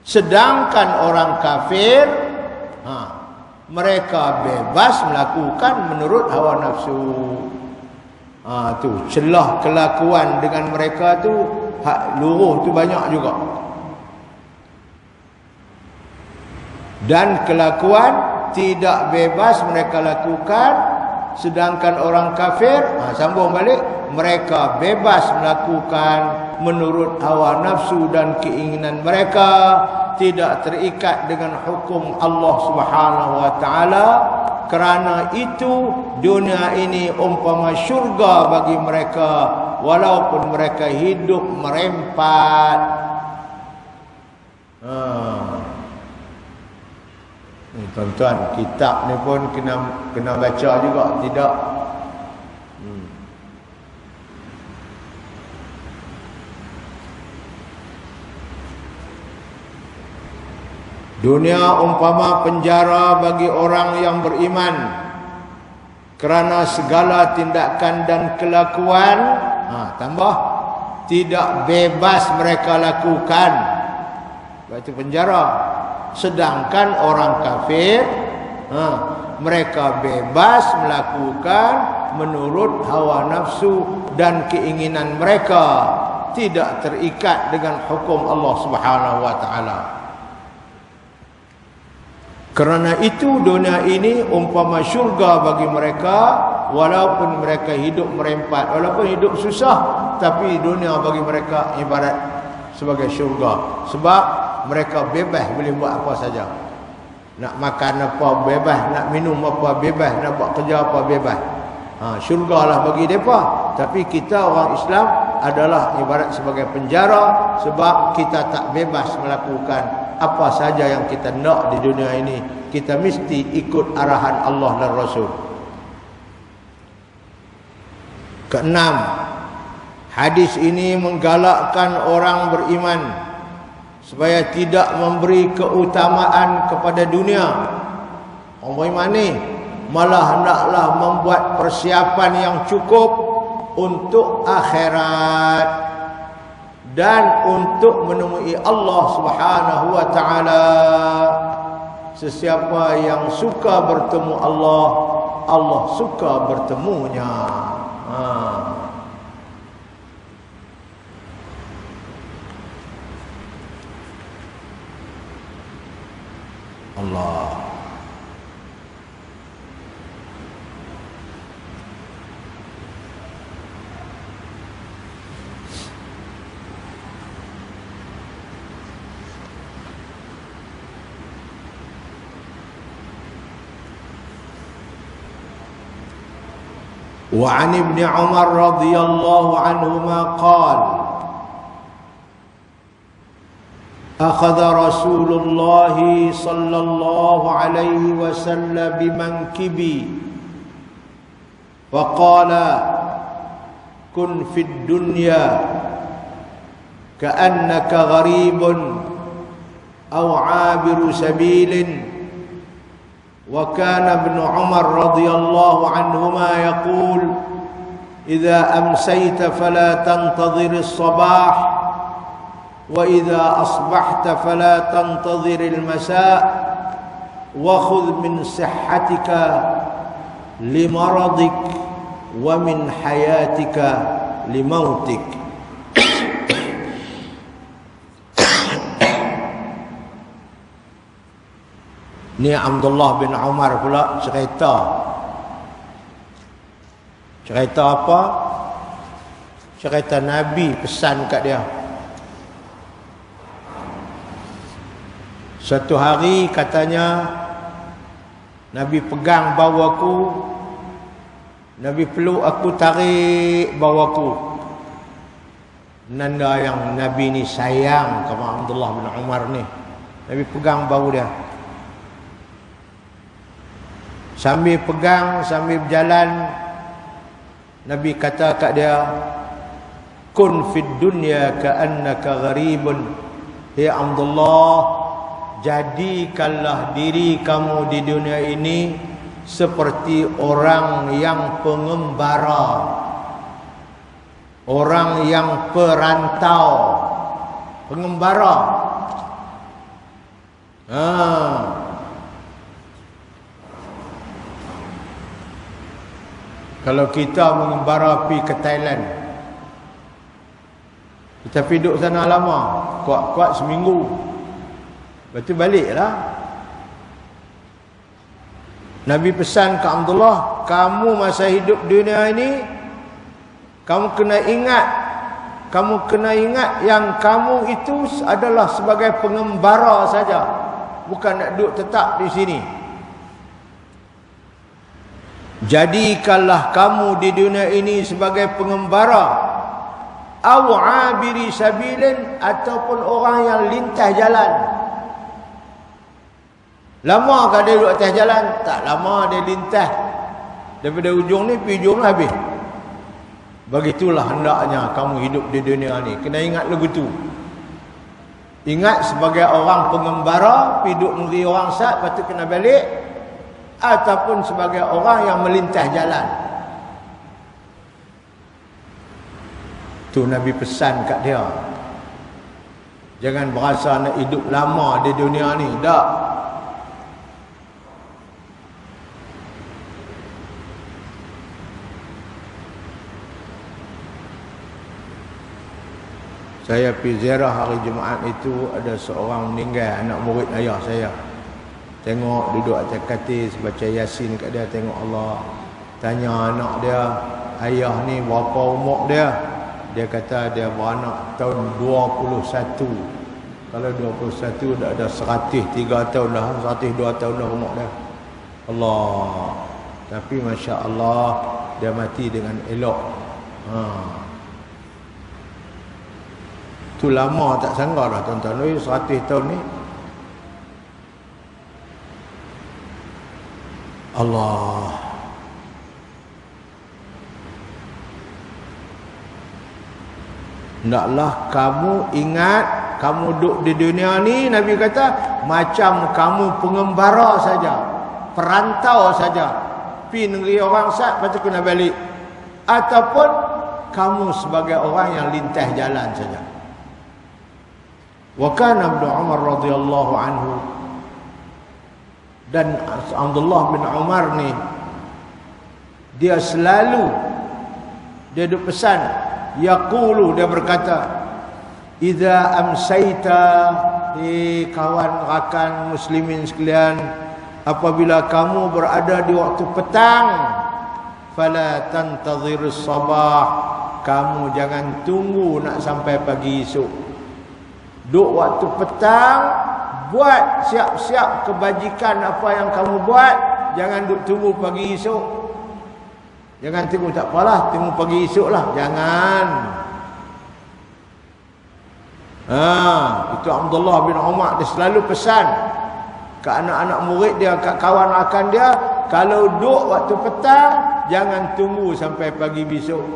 Sedangkan orang kafir, mereka bebas melakukan menurut hawa nafsu. Tu celah kelakuan dengan mereka tu, hak luruh tu banyak juga. Dan kelakuan tidak bebas mereka lakukan. Sedangkan orang kafir, sambung balik, mereka bebas melakukan menurut hawa nafsu dan keinginan mereka, tidak terikat dengan hukum Allah Subhanahu wa taala. Kerana itu dunia ini umpama syurga bagi mereka, walaupun mereka hidup merempat. Ni tuan-tuan, kitab ni pun kena baca juga, tidak? Dunia umpama penjara bagi orang yang beriman. Kerana segala tindakan dan kelakuan, tambah, tidak bebas mereka lakukan. Itu penjara. Sedangkan orang kafir, mereka bebas melakukan menurut hawa nafsu dan keinginan mereka, tidak terikat dengan hukum Allah Subhanahu wa taala. Kerana itu dunia ini umpama syurga bagi mereka, walaupun mereka hidup merempat, walaupun hidup susah, tapi dunia bagi mereka ibarat sebagai syurga. Sebab mereka bebas boleh buat apa saja. Nak makan apa bebas, nak minum apa bebas, nak buat kerja apa bebas. Syurga lah bagi mereka. Tapi kita orang Islam adalah ibarat sebagai penjara, sebab kita tak bebas melakukan apa saja yang kita nak di dunia ini. Kita mesti ikut arahan Allah dan Rasul. Keenam, hadis ini menggalakkan orang beriman supaya tidak memberi keutamaan kepada dunia. Orang beriman ni malah hendaklah membuat persiapan yang cukup untuk akhirat dan untuk menemui Allah Subhanahu wa taala. Sesiapa yang suka bertemu Allah, Allah suka bertemunya. Allah. Wa 'an Ibnu Umar radhiyallahu anhuma qala akhadha Rasulullah sallallahu alaihi wasallam bimankibi wa qala kun fid dunya ka'annaka gharibun aw 'abiru sabilin. Wa kana Ibnu Umar radhiyallahu anhuma yaqul idza amsayta fala tantadhir as-sabah wa idza asbahta fala tantadhir al-masa' wa khudh min sihhatika limaradik wa min hayatika limautik. Ni Abdullah bin Umar pula cerita. Cerita apa? Cerita Nabi pesan kat dia. Satu hari katanya Nabi pegang bau aku, Nabi peluk aku, tarik bau aku. Nanda yang Nabi ni sayang kepada Abdullah bin Umar ni. Nabi pegang bau dia. Sambil pegang, sambil berjalan, Nabi kata kat dia, kun fid dunya ka'annaka gharibun. Hai Abdullah, jadikanlah diri kamu di dunia ini seperti orang yang pengembara, orang yang perantau, pengembara. Kalau kita mengembara pergi ke Thailand, kita pergi duduk sana lama, kuat-kuat seminggu, lepas tu baliklah. Nabi pesan ke Abdullah, kamu masa hidup dunia ini, kamu kena ingat yang kamu itu adalah sebagai pengembara saja, bukan nak duduk tetap di sini. Jadikanlah kamu di dunia ini sebagai pengembara, aw 'abiri sabilin, ataupun orang yang lintas jalan. Lama ke dia duduk atas jalan? Tak lama, dia lintas daripada ujung ni pergi ujung habis. Begitulah hendaknya kamu hidup di dunia ni. Kena ingat lagu tu. Ingat sebagai orang pengembara, pergi duduk negeri orang sat, lepas tu kena balik, ataupun sebagai orang yang melintas jalan. Tu Nabi pesan kat dia. Jangan berasa nak hidup lama di dunia ni. Tak. Saya pergi ziarah hari Jumaat itu, ada seorang meninggal, anak murid ayah saya. Tengok duduk atas katil, baca Yasin kat dia, tengok Allah. Tanya anak dia, ayah ni berapa umur dia? Dia kata dia beranak tahun 21. Kalau 21 dah ada 103 tahun dah, 102 tahun dah umur dia. Allah. Tapi Masya Allah, dia mati dengan elok. Tu lama tak sangka dah tuan-tuan. 100 tahun ni. Allah. Hendaklah kamu ingat, kamu duduk di dunia ni, Nabi kata, macam kamu pengembara saja, perantau saja, pergi negeri orang sat, lepas tu kena balik. Ataupun kamu sebagai orang yang lintas jalan saja. Wa kana Ibnu Umar radhiyallahu anhu, dan Abdullah bin Umar ni, dia selalu, dia duk pesan, yaqulu, dia berkata, idza amsayta, kawan rakan muslimin sekalian, apabila kamu berada di waktu petang, fala tantadhirus sabah, kamu jangan tunggu nak sampai pagi esok. Duk waktu petang, buat siap-siap kebajikan apa yang kamu buat, jangan duk tunggu pagi esok. Jangan tunggu tak apalah, tunggu pagi esok lah. Jangan. Itu Abdullah bin Umar dia selalu pesan ke anak-anak murid dia, kat kawan rakan dia, kalau duduk waktu petang jangan tunggu sampai pagi besok.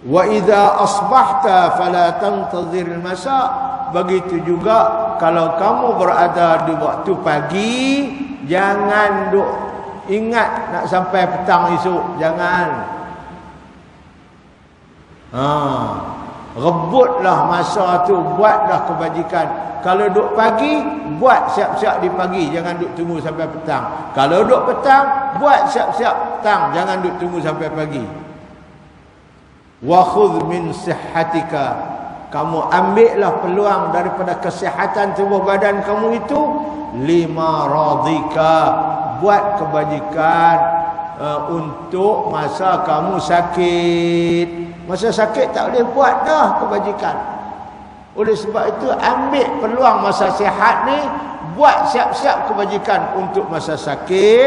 Wa idza asbahta fala tantazir al-masa. Begitu juga kalau kamu berada di waktu pagi, jangan duk ingat nak sampai petang esok, jangan. Rebutlah masa tu, buatlah kebajikan. Kalau duk pagi, buat siap-siap di pagi, jangan duk tunggu sampai petang. Kalau duk petang, buat siap-siap petang, jangan duk tunggu sampai pagi. Wa khudh min sihhatika, kamu ambillah peluang daripada kesihatan tubuh badan kamu itu, lima radika, buat kebajikan untuk masa kamu sakit. Masa sakit tak boleh buat dah kebajikan. Oleh sebab itu ambil peluang masa sihat ni, buat siap-siap kebajikan untuk masa sakit.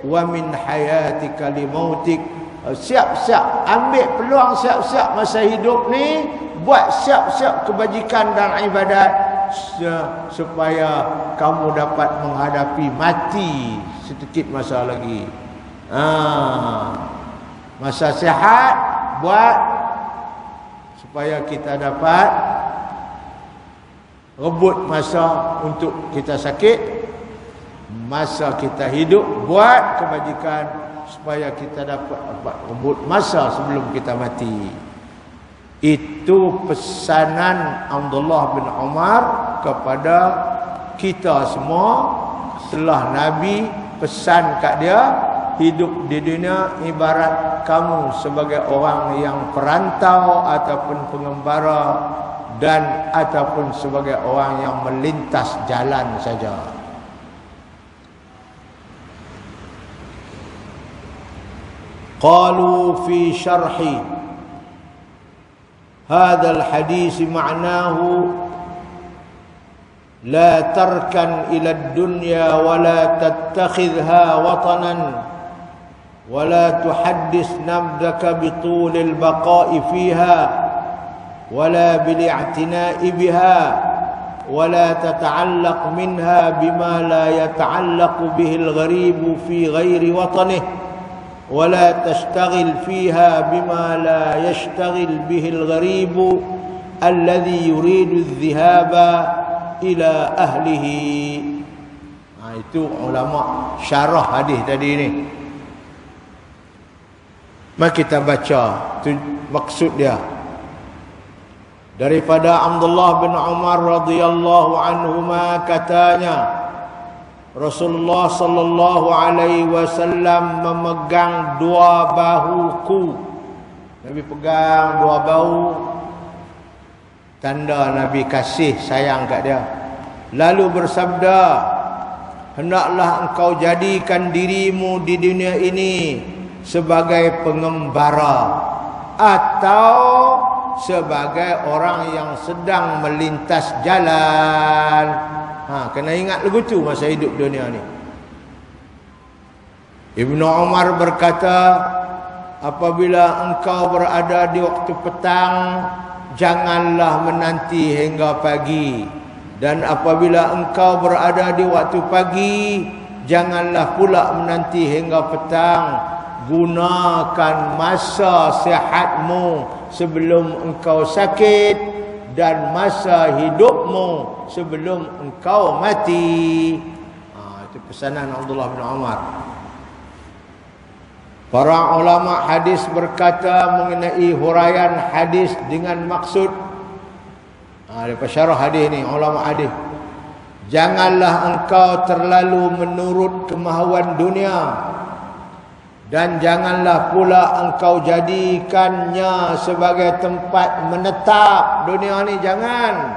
Wa min hayatika li mautik, siap-siap ambil peluang siap-siap masa hidup ni, buat siap-siap kebajikan dan ibadat supaya kamu dapat menghadapi mati sedikit masa lagi. Masa sihat buat supaya kita dapat rebut masa untuk kita sakit. Masa kita hidup, buat kebajikan supaya kita dapat rebut masa sebelum kita mati. Itu pesanan Abdullah bin Umar kepada kita semua setelah Nabi pesan kat dia, hidup di dunia ibarat kamu sebagai orang yang perantau ataupun pengembara dan ataupun sebagai orang yang melintas jalan saja. Qalu fi syarhi hadzal hadis ma'nahu la tarkan ila ad-dunya wa la tattakhidha watanan ولا تحدث نفسك بطول البقاء فيها ولا بالاعتناء بها ولا تتعلق منها بما لا يتعلق به الغريب في غير وطنه ولا تشتغل فيها بما لا يشتغل به الغريب الذي يريد الذهاب إلى أهله. Itu ulama syarah hadis tadi ni. Mari kita baca tu maksud dia. Daripada Abdullah bin Umar radhiyallahu anhuma katanya, Rasulullah sallallahu alaihi wasallam memegang dua bahuku. Nabi pegang dua bahu, tanda Nabi kasih sayang kat dia. Lalu bersabda, hendaklah engkau jadikan dirimu di dunia ini sebagai pengembara atau sebagai orang yang sedang melintas jalan. Kena ingat lagu tu masa hidup dunia ni. Ibnu Umar berkata, apabila engkau berada di waktu petang, janganlah menanti hingga pagi. Dan apabila engkau berada di waktu pagi, janganlah pula menanti hingga petang. Gunakan masa sihatmu sebelum engkau sakit dan masa hidupmu sebelum engkau mati. Itu pesanan Abdullah bin Umar. Para ulama hadis berkata mengenai huraian hadis dengan maksud, daripada syarah hadis ni, ulama hadis, janganlah engkau terlalu menurut kemahuan dunia, dan janganlah pula engkau jadikannya sebagai tempat menetap. Dunia ni jangan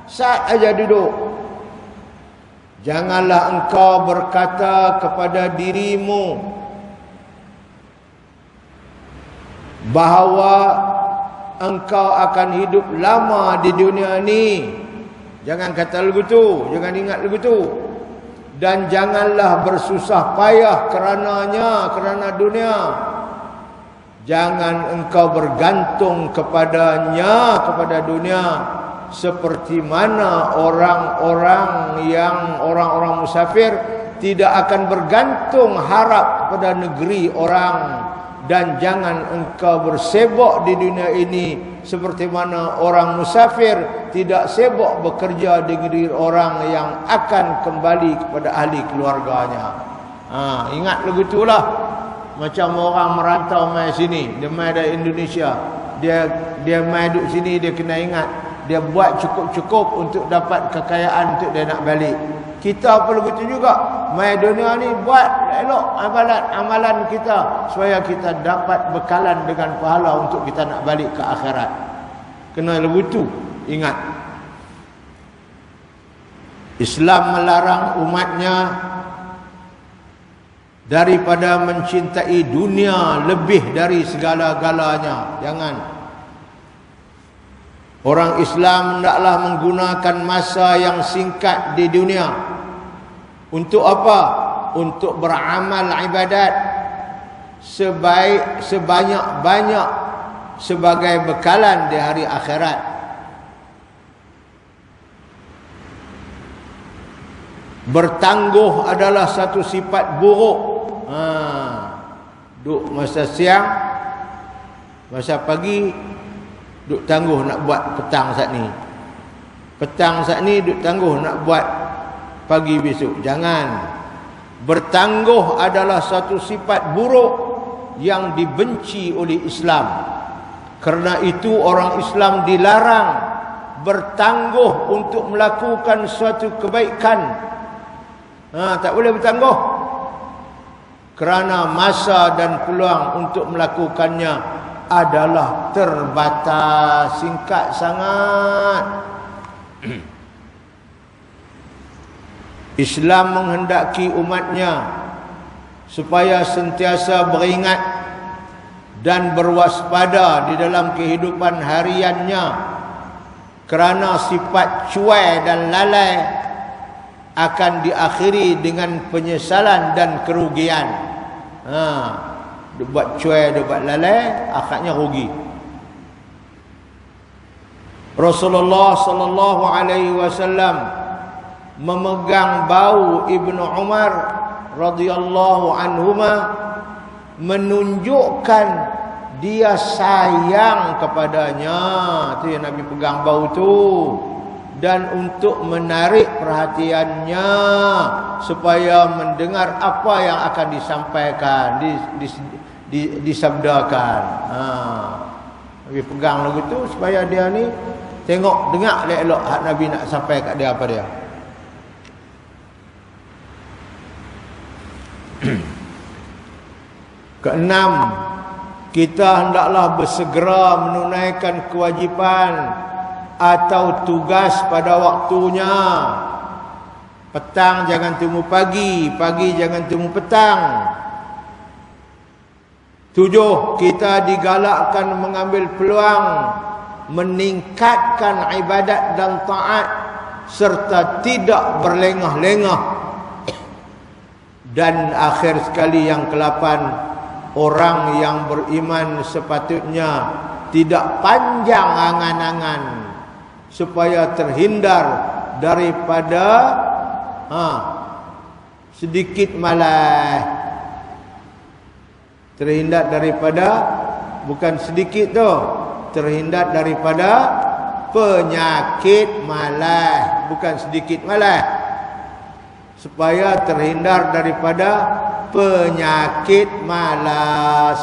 sat aja duduk. Janganlah engkau berkata kepada dirimu bahawa engkau akan hidup lama di dunia ni. Jangan kata lagu tu, jangan ingat lagu tu. Dan janganlah bersusah payah kerananya, kerana dunia. Jangan engkau bergantung kepadanya, kepada dunia, seperti mana orang-orang musafir tidak akan bergantung harap kepada negeri orang. Dan jangan engkau bersebok di dunia ini seperti mana orang musafir tidak sebok bekerja di negeri orang yang akan kembali kepada ahli keluarganya. Ingat lagu itulah. Macam orang merantau mai sini, dia mai dari Indonesia, dia mai duduk sini, dia kena ingat dia buat cukup-cukup untuk dapat kekayaan untuk dia nak balik. Kita pun begitu juga. Mai dunia ni buat elok amalan kita supaya kita dapat bekalan dengan pahala untuk kita nak balik ke akhirat. Kena begitu, ingat. Islam melarang umatnya daripada mencintai dunia lebih dari segala-galanya. Jangan. Orang Islam hendaklah menggunakan masa yang singkat di dunia. Untuk apa? Untuk beramal ibadat sebanyak-banyak sebagai bekalan di hari akhirat. Bertangguh adalah satu sifat buruk. Duk masa siang, masa pagi duk tangguh nak buat petang saat ni. Petang saat ni duk tangguh nak buat pagi besok. Jangan. Bertangguh adalah satu sifat buruk yang dibenci oleh Islam. Kerana itu orang Islam dilarang bertangguh untuk melakukan suatu kebaikan. Tak boleh bertangguh. Kerana masa dan peluang untuk melakukannya adalah terbatas, singkat sangat. Islam menghendaki umatnya supaya sentiasa beringat dan berwaspada di dalam kehidupan hariannya, kerana sifat cuai dan lalai akan diakhiri dengan penyesalan dan kerugian. Dia buat cuai, dia buat lalai, akhirnya rugi. Rasulullah sallallahu alaihi wasallam memegang bahu Ibnu Umar radhiyallahu anhuma, menunjukkan dia sayang kepadanya. Tu yang Nabi pegang bahu tu. Dan untuk menarik perhatiannya supaya mendengar apa yang akan disampaikan, disabdakan. Nabi pegang lagu tu supaya dia ni tengok, dengar elok hak Nabi nak sampai kat dia apa dia. Keenam, kita hendaklah bersegera menunaikan kewajipan atau tugas pada waktunya. Petang jangan tunggu pagi, pagi jangan tunggu petang. 7, kita digalakkan mengambil peluang meningkatkan ibadat dan taat serta tidak berlengah-lengah. Dan akhir sekali yang ke-8, orang yang beriman sepatutnya tidak panjang angan-angan supaya terhindar daripada sedikit malas. Terhindar daripada, bukan sedikit tu, terhindar daripada penyakit malas, bukan sedikit malas. Supaya terhindar daripada penyakit malas.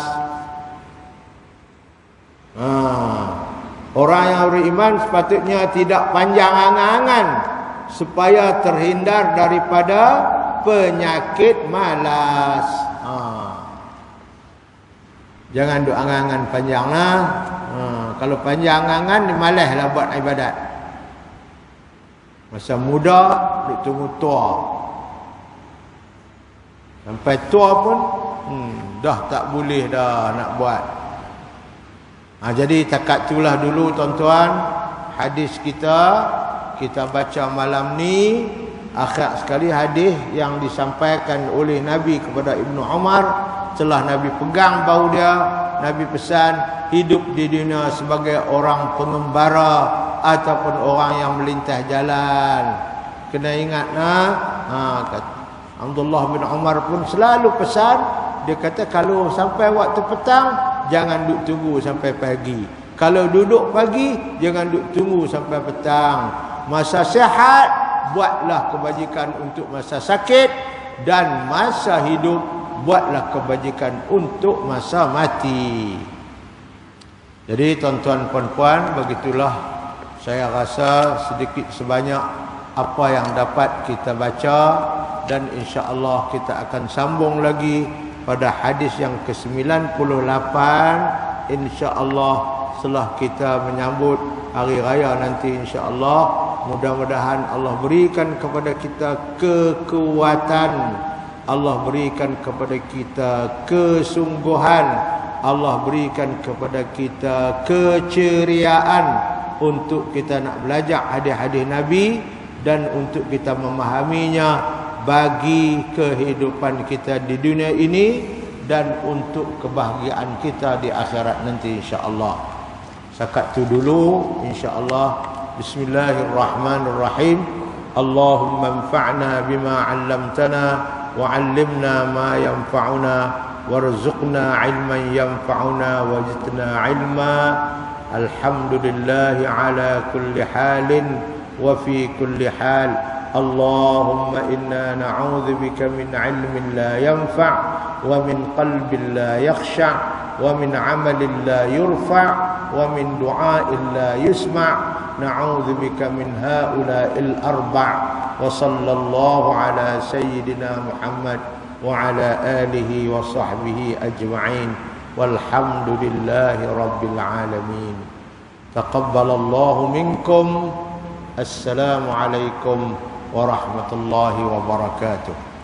Orang yang beriman sepatutnya tidak panjang angan-angan supaya terhindar daripada penyakit malas. Jangan duk angan-angan panjang lah. Kalau panjang angan, malaslah buat ibadat. Masa muda duk tunggu tua. Sampai tua pun dah tak boleh dah nak buat. Jadi takat itulah dulu tuan-tuan hadis kita baca malam ni. Akhir sekali hadis yang disampaikan oleh Nabi kepada Ibnu Umar, setelah Nabi pegang bahu dia, Nabi pesan hidup di dunia sebagai orang pengembara ataupun orang yang melintas jalan. Kena ingat kata Abdullah bin Umar pun selalu pesan, dia kata kalau sampai waktu petang jangan duduk tunggu sampai pagi. Kalau duduk pagi jangan duduk tunggu sampai petang. Masa sihat buatlah kebajikan untuk masa sakit, dan masa hidup buatlah kebajikan untuk masa mati. Jadi tuan-tuan puan-puan, begitulah saya rasa sedikit sebanyak apa yang dapat kita baca, dan insya-Allah kita akan sambung lagi pada hadis yang ke-98 insya-Allah setelah kita menyambut hari raya nanti insya-Allah. Mudah-mudahan Allah berikan kepada kita kekuatan, Allah berikan kepada kita kesungguhan, Allah berikan kepada kita keceriaan untuk kita nak belajar hadis-hadis Nabi dan untuk kita memahaminya bagi kehidupan kita di dunia ini dan untuk kebahagiaan kita di akhirat nanti insya-Allah. Sakat tu dulu insya-Allah. Bismillahirrahmanirrahim. Allahumma anfa'na bima 'allamtana wa 'allimna ma yanfa'una warzuqna 'ilman yanfa'una wazidna 'ilma. Alhamdulillahi ala kulli halin wa fi kulli hal. Allahumma inna na'udzu bika min 'ilmin la yanfa' wa min qalbin la yakhsha' wa min 'amalin la yurfa' wa min du'a'in la yusma'. Na'udzu bika min ha'ula'il arba'. Wa sallallahu ala sayyidina Muhammad wa ala alihi wa sahbihi ajma'in. Walhamdulillahi rabbil alamin. Taqabbalallahu minkum. Assalamu alaikum warahmatullahi wabarakatuh.